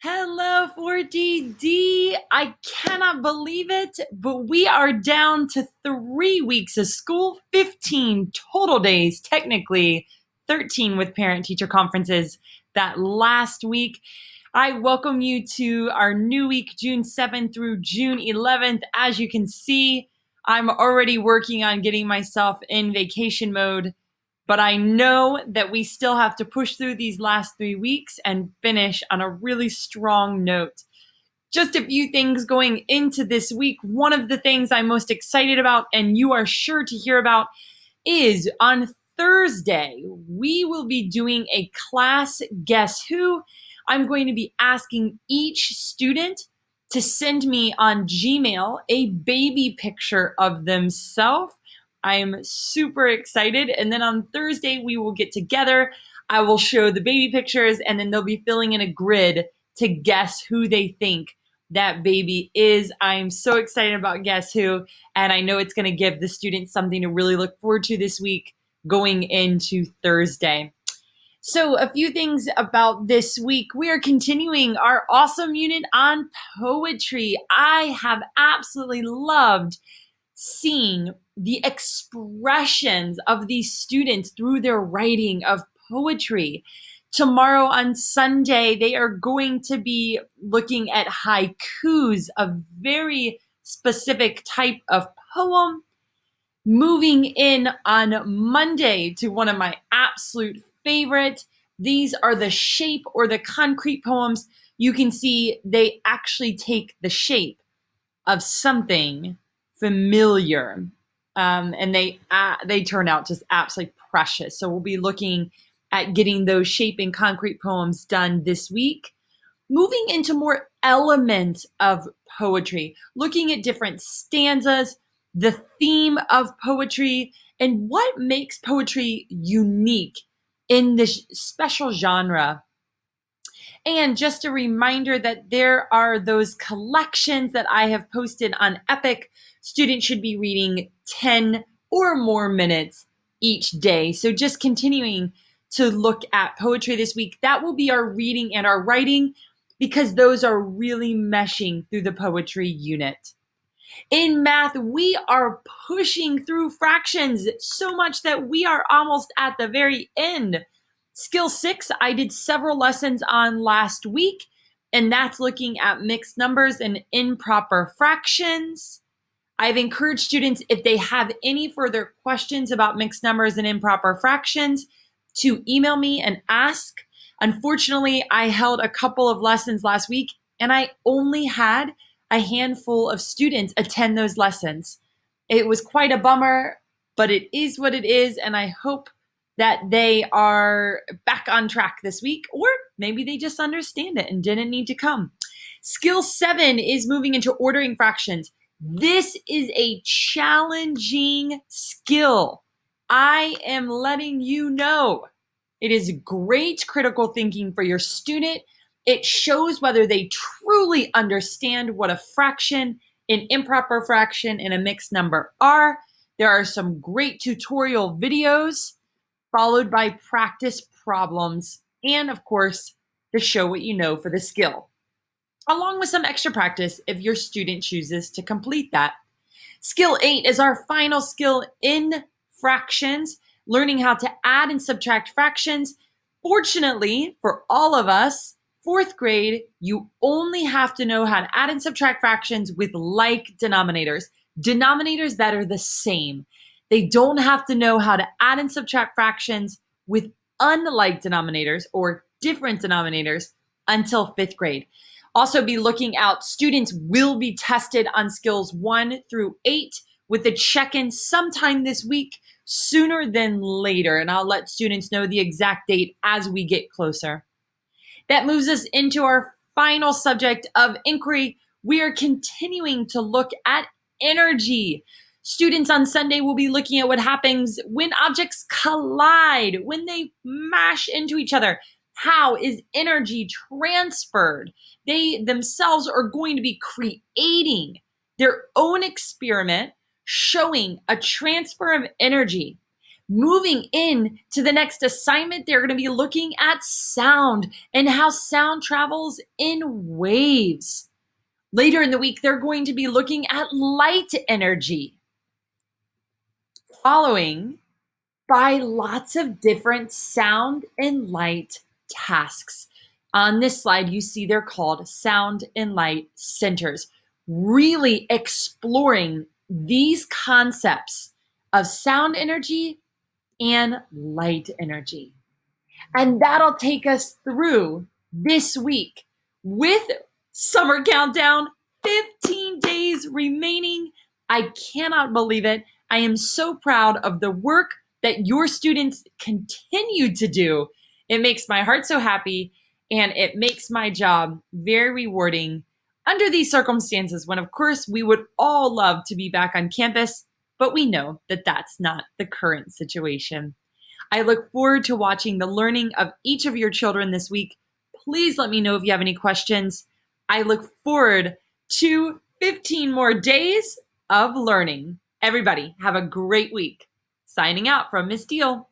Hello, 4DD. I cannot believe it, but we are down to 3 weeks of school, 15 total days, technically 13 with parent-teacher conferences that last week. I welcome you to our new week, June 7th through June 11th. As you can see, I'm already working on getting myself in vacation mode. But I know that we still have to push through these last 3 weeks and finish on a really strong note. Just a few things going into this week. One of the things I'm most excited about, and you are sure to hear about, is on Thursday, we will be doing a class Guess Who. I'm going to be asking each student to send me on Gmail a baby picture of themselves. I am super excited. And then on Thursday, we will get together. I will show the baby pictures, and then they'll be filling in a grid to guess who they think that baby is. I'm so excited about Guess Who, and I know it's going to give the students something to really look forward to this week going into Thursday. So a few things about this week. We are continuing our awesome unit on poetry. I have absolutely loved seeing the expressions of these students through their writing of poetry. Tomorrow on Sunday, they are going to be looking at haikus, a very specific type of poem. Moving in on Monday to one of my absolute favorite. These are the shape or the concrete poems. You can see they actually take the shape of something familiar, and they turn out just absolutely precious. So we'll be looking at getting those shape and concrete poems done this week. Moving into more elements of poetry, looking at different stanzas, the theme of poetry, and what makes poetry unique in this special genre. And just a reminder that there are those collections that I have posted on Epic. Students should be reading 10 or more minutes each day. So just continuing to look at poetry this week. That will be our reading and our writing, because those are really meshing through the poetry unit. In math, we are pushing through fractions so much that we are almost at the very end. Skill 6, I did several lessons on last week, and that's looking at mixed numbers and improper fractions. I've encouraged students, if they have any further questions about mixed numbers and improper fractions, to email me and ask. Unfortunately, I held a couple of lessons last week, and I only had a handful of students attend those lessons. It was quite a bummer, but it is what it is, and I hope that they are back on track this week, or maybe they just understand it and didn't need to come. Skill 7 is moving into ordering fractions. This is a challenging skill. I am letting you know. It is great critical thinking for your student. It shows whether they truly understand what a fraction, an improper fraction, and a mixed number are. There are some great tutorial videos, followed by practice problems, and of course, to show what you know for the skill, along with some extra practice if your student chooses to complete that. Skill 8 is our final skill in fractions, learning how to add and subtract fractions. Fortunately, for all of us, fourth grade, you only have to know how to add and subtract fractions with like denominators that are the same. They don't have to know how to add and subtract fractions with unlike denominators or different denominators until fifth grade. Also be looking out, students will be tested on skills 1 through 8 with a check-in sometime this week, sooner than later, and I'll let students know the exact date as we get closer. That moves us into our final subject of inquiry. We are continuing to look at energy. Students on Sunday will be looking at what happens when objects collide, when they mash into each other. How is energy transferred? They themselves are going to be creating their own experiment showing a transfer of energy Moving in to the next assignment, they're going to be looking at sound and how sound travels in waves. Later in the week, they're going to be looking at light energy. Following by lots of different sound and light tasks. On this slide, you see they're called sound and light centers, really exploring these concepts of sound energy and light energy. And that'll take us through this week with summer countdown, 15 days remaining. I cannot believe it. I am so proud of the work that your students continue to do. It makes my heart so happy, and it makes my job very rewarding under these circumstances when, of course, we would all love to be back on campus, but we know that that's not the current situation. I look forward to watching the learning of each of your children this week. Please let me know if you have any questions. I look forward to 15 more days of learning. Everybody, have a great week. Signing out from Miss Diehl.